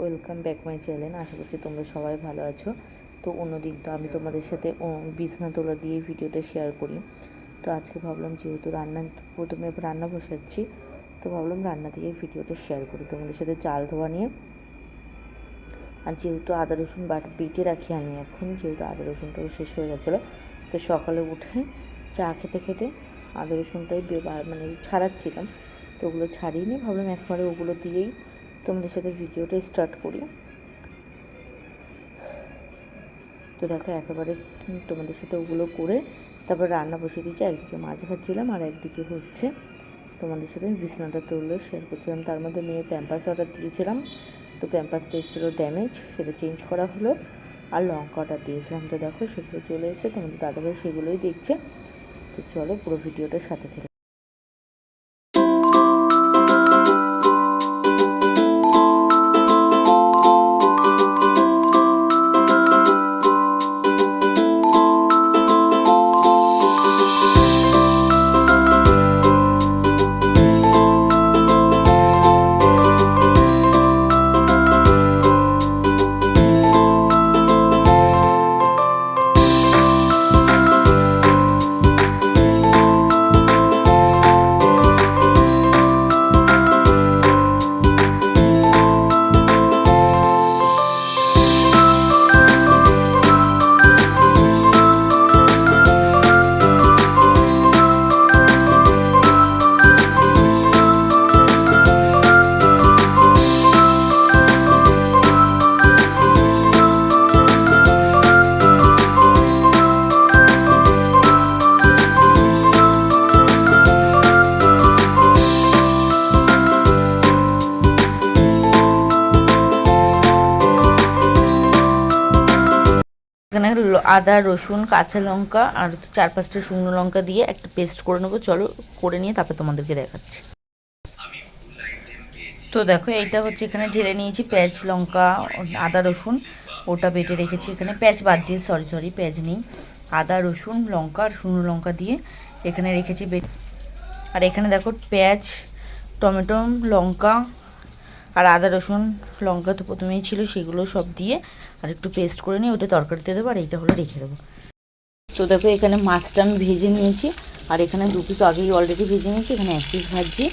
Welcome back my channel. আশা করছি তোমরা সবাই ভালো আছো। তো অন্যদিন তো আমি তোমাদের সাথে বিছানা তোলা দিয়ে ভিডিওটা শেয়ার করি। তো আজকে ভাবলাম যেহেতু প্রথমে রান্না বসাচ্ছি, তো ভাবলাম রান্না দিয়ে ভিডিওটা শেয়ার করি তোমাদের সাথে চাল ধোয়া নিয়ে। আর যেহেতু আদা রসুন বেটে রাখি আমি, এখন যেহেতু আদা রসুনটাও শেষ হয়ে গেছিলো, তো সকালে উঠে চা খেতে খেতে আদা রসুনটাই মানে ছাড়াচ্ছিলাম। তো ওগুলো ছাড়িয়ে নিয়ে ভাবলাম একবারে ওগুলো দিয়েই তোমাদের সাথে ভিডিওটা স্টার্ট করি। তো দেখো একেবারে তোমাদের সাথে ওগুলো করে তারপর রান্না বসিয়ে দিয়েছি। একদিকে মাছ ভাজছিলাম আর একদিকে হচ্ছে তোমাদের সাথে বিছানাটা তুললে শেয়ার করছিলাম। তার মধ্যে মেয়ের প্যাম্পাস অর্ডার দিয়েছিলাম, তো প্যাম্পাসটা এসেছিলো ড্যামেজ, সেটা চেঞ্জ করা হলো। আর লঙ্কা অর্ডার দিয়েছিলাম, তো দেখো সেগুলো চলে এসে তোমাদের দাদাভাই সেগুলোই দেখছে। তো চলো পুরো ভিডিওটার সাথে থেকে। এখানে আদা রসুন কাঁচা লঙ্কা আর 4-5টা শুকনো লঙ্কা দিয়ে একটা পেস্ট করে নেবো। চলো করে নিয়ে তারপর তোমাদেরকে দেখাচ্ছি। তো দেখো এইটা হচ্ছে এখানে ঢেলে নিয়েছি পেঁয়াজ লঙ্কা আদা রসুন, ওটা বেটে রেখেছি এখানে। পেঁয়াজ বাদ দিয়ে সরি পেঁয়াজ নেই, আদা রসুন লঙ্কা আর শুকনো লঙ্কা দিয়ে এখানে রেখেছি আর এখানে দেখো পেঁয়াজ টমেটো লঙ্কা আর আদা রসুন লঙ্কা তো প্রথমেই ছিল, সেগুলো সব দিয়ে আর একটু পেস্ট করে নিয়ে ওটা তরকারিতে দেবো আর এইটা হলো রেখে দেবো। তো দেখো এখানে মাছটা আমি ভেজে নিয়েছি আর এখানে 2 পিস আগেই অলরেডি ভেজে নিয়েছি, এখানে 1 পিস ভাজছি।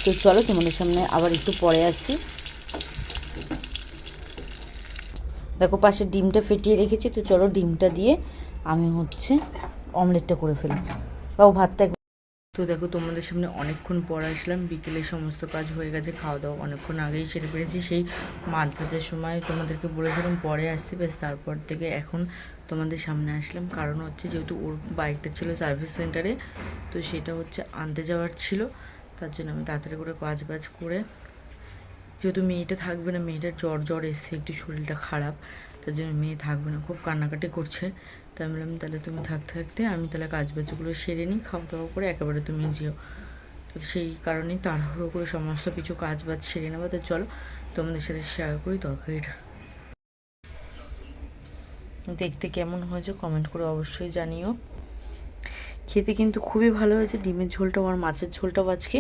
তো চলো তোমাদের সামনে আবার একটু পরে আসছি। দেখো পাশে ডিমটা ফেটিয়ে রেখেছি, তো চলো ডিমটা দিয়ে আমি হচ্ছে অমলেটটা করে ফেলি বা ভাতটা। তো দেখো তোমাদের সামনে অনেকক্ষণ পর আসলাম, বিকেলে সমস্ত কাজ হয়ে গেছে, খাওয়া দাওয়া অনেকক্ষণ আগেই সেরে পেরেছি। সেই মাছ ভাজার সময় তোমাদেরকে বলেছিলাম পরে আসতে, বেশ তারপর থেকে এখন তোমাদের সামনে আসলাম। কারণ হচ্ছে যেহেতু ওর বাইকটা ছিল সার্ভিস সেন্টারে, তো সেটা হচ্ছে আনতে যাওয়ার ছিল, তার জন্য আমি তাড়াতাড়ি করে কাজ বাজ করে, যেহেতু মেয়েটা থাকবে না, মেয়েটার জ্বর এসছে, একটু শরীরটা খারাপ, তার জন্য মেয়ে থাকবে না, খুব কান্নাকাটি করছে। তাই আমি বললাম তাহলে তুমি থাকতে আমি তাহলে কাজ বাজগুলো সেরে নিই, খাওয়া দাওয়া করে একেবারে তুমি যেও। তো সেই কারণেই তাড়াহুড়ো করে সমস্ত কিছু কাজ বাজ সেরে নেবো। তো চলো তোমাদের সাথে শেয়ার করি তরকারিটা। দেখতে কেমন হয়েছে কমেন্ট করে অবশ্যই জানিও। খেতে কিন্তু খুবই ভালো হয়েছে, ডিমের ঝোলটাও আর মাছের ঝোলটাও আজকে।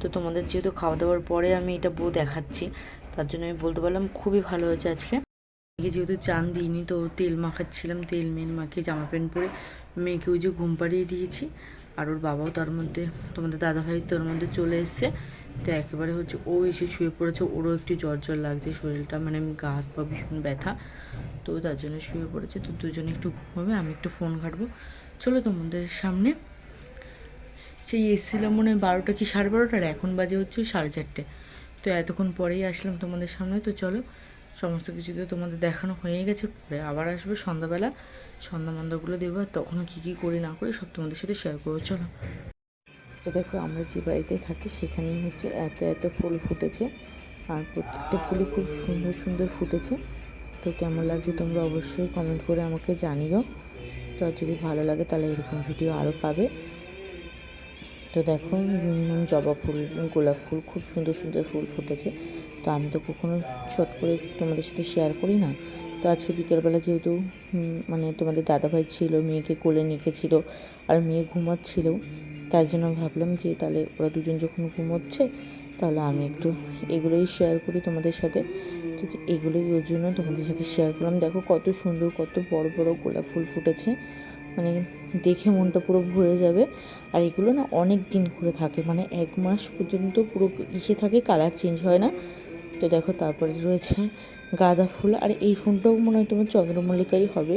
তো তোমাদের যেহেতু খাওয়া দাওয়ার পরে আমি এটা দেখাচ্ছি, তার জন্য আমি বলতে পারলাম খুবই ভালো হয়েছে আজকে। যেহেতু চান দিইনি, তো তেল মাখাচ্ছিলাম, তেল মাখিয়ে জামা প্যান্ট পরে মেয়েকে ওই যে ঘুম পাড়িয়ে দিয়েছি। আর ওর বাবাও তার মধ্যে, তোমাদের দাদাভাই তোর মধ্যে চলে এসছে। তো একেবারে হচ্ছে ও এসে শুয়ে পড়েছে, ওরও একটু জ্বর লাগছে শরীরটা, মানে গা হাত পা ভীষণ ব্যথা, তো তার জন্য শুয়ে পড়েছে। তো দুজনে একটু ঘুমাবে, আমি একটু ফোন ঘাটবো। চলো তোমাদের সামনে, সেই এসেছিলাম মনে হয় 12টা কি 12:30, এখন বাজে হচ্ছে 4:30। তো এতক্ষণ পরেই আসলাম তোমাদের সামনে। তো চলো সমস্ত কিছু তো তোমাদের দেখানো হয়ে গেছে, পরে আবার আসবো সন্ধ্যাবেলা, সন্ধ্যামন্দাগুলো দেবো, আর তখন কী করি না করি সব তোমাদের সাথে শেয়ার করবো। চলো। তো দেখো আমরা যে বাড়িতে থাকি সেখানেই হচ্ছে এত ফুল ফুটেছে, আর প্রত্যেকটা ফুলই খুব সুন্দর সুন্দর ফুটেছে। তো কেমন লাগছে তোমরা অবশ্যই কমেন্ট করে আমাকে জানিও। তো যদি ভালো লাগে তাহলে এরকম ভিডিও আরও পাবে। তো দেখো জবা ফুল গোলাপ ফুল খুব সুন্দর সুন্দর ফুল ফুটেছে। তো আমি তো কখনো শর্ট করে তোমাদের সাথে শেয়ার করি না। তো আজকে বিকেলবেলা যেহেতু মানে তোমাদের দাদাভাই ছিল, মেয়েকে কোলে নিয়েছিল আর মেয়ে ঘুমাচ্ছিল, তাই জন্য ভাবলাম যে তাহলে ওরা দুজন যখন ঘুমোচ্ছে তাহলে আমি একটু এগুলোই শেয়ার করি তোমাদের সাথে। তো এগুলোই ওর জন্য তোমাদের সাথে শেয়ার করলাম। দেখো কত সুন্দর, কত বড় বড় গোলাপ ফুল ফুটেছে, মানে দেখে মনটা পুরো ভরে যাবে। আর এগুলো না অনেক দিন করে থাকে, মানে 1 মাস পর্যন্ত পুরো ইসে থাকে, কালার চেঞ্জ হয় না। তো দেখো তারপরে রয়েছে গাঁদা ফুল, আর এই ফুলটাও মনে হয় তোমার চন্দ্রমল্লিকাই হবে,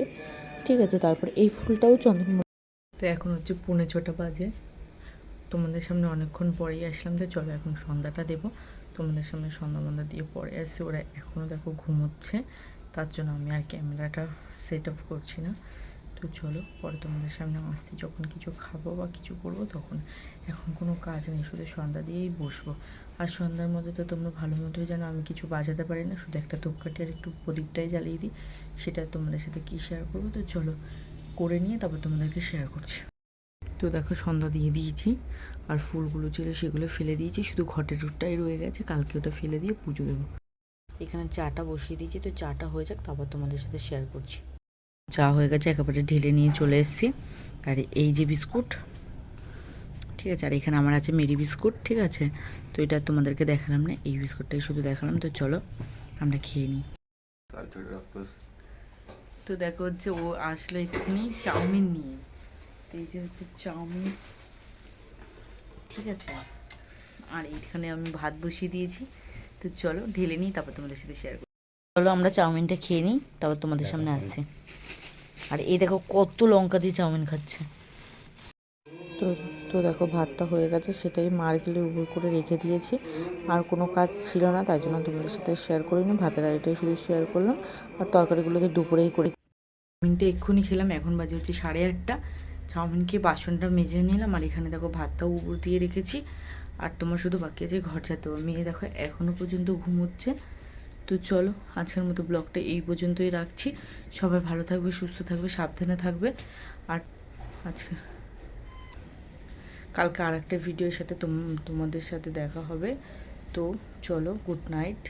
ঠিক আছে। তারপরে এই ফুলটাও চন্দ্রমল্লিকা। তো এখন হচ্ছে 6:45 বাজে, তোমাদের সামনে অনেকক্ষণ পরেই আসলাম। তো চলো এখন সন্ধ্যাটা দেবো, তোমাদের সামনে সন্ধ্যা দিয়ে পরে আসছে। ওরা এখনও দেখো ঘুমোচ্ছে, তার জন্য আমি আর ক্যামেরাটা সেট আপ করছি না। তো চলো পরে তোমাদের সামনে আসতে, যখন কিছু খাবো বা কিছু করবো তখন। এখন কোনো কাজ নেই, শুধু সন্ধ্যা দিয়েই বসবো। আর সন্ধ্যার মধ্যে তো তোমরা ভালো মতোই জানো আমি কিছু বাজাতে পারি না, শুধু একটা ধূপকাঠি আর একটু প্রদীপটাই জ্বালিয়ে দিই। সেটা তোমাদের সাথে কী শেয়ার করবো, তো চলো করে নিয়ে তারপর তোমাদেরকে শেয়ার করছি। তো দেখো সন্ধ্যা দিয়ে দিয়েছি, আর ফুলগুলো ছিল সেগুলো ফেলে দিয়েছি, শুধু ঘটের রুটটাই রয়ে গেছে, কালকে ওটা ফেলে দিয়ে পুজো দেবো। এখানে চাটা বসিয়ে দিয়েছি, তো চাটা হয়ে যাক তারপর তোমাদের সাথে শেয়ার করছি। চা হয়ে গেছে, একেবারে ঢেলে নিয়ে চলে এসেছি। আর এই যে বিস্কুট, ঠিক আছে, আর এখানে আমার আছে মেরি বিস্কুট, ঠিক আছে। তো এটা তোমাদেরকে দেখালাম না, এই বিস্কুটটাই শুধু দেখালাম। তো চলো আমরা খেয়ে নিই। তো দেখো হচ্ছে ও আসলে এক্ষুনি চাউমিন নিয়ে, এই যে হচ্ছে চাউমিন, ঠিক আছে। আর এইখানে আমি ভাত বসিয়ে দিয়েছি। তো চলো ঢেলে নিই, তারপর তোমাদের সাথে শেয়ার করি। চলো আমরা চাউমিনটা খেয়ে নিই, তারপর তোমাদের সামনে আসছি। আর এই দেখো কত লঙ্কা দিয়ে চাউমিন খাচ্ছে। তো তো দেখো ভাতটা হয়ে গেছে, সেটাই মার্কেলে উপর করে রেখে দিয়েছি। আর কোনো কাজ ছিল না, তাই জন্য তোমাদের সাথে শেয়ার করিনি, ভাতের আড়িটাই শুধু শেয়ার করলাম। আর তরকারিগুলো তো দুপুরেই করি। চাউমিনটা এক্ষুনি খেলাম, এখন বাজে হচ্ছে 8:30। চাউমিন খেয়ে বাসনটা মেজে নিলাম, আর এখানে দেখো ভাতটাও উপর দিয়ে রেখেছি। আর তোমার শুধু বাকি আছে ঘর ঝাড়তে হবে। মেয়ে দেখো এখনও পর্যন্ত ঘুমোচ্ছে। তো চলো আজকের মতো ব্লগটা এই পর্যন্তই রাখছি। সবাই ভালো থাকবে, সুস্থ থাকবে, সাবধানে থাকবে। আর আজকে কালকে আর একটা ভিডিওর সাথে তোমাদের সাথে দেখা হবে। তো চলো, গুড নাইট।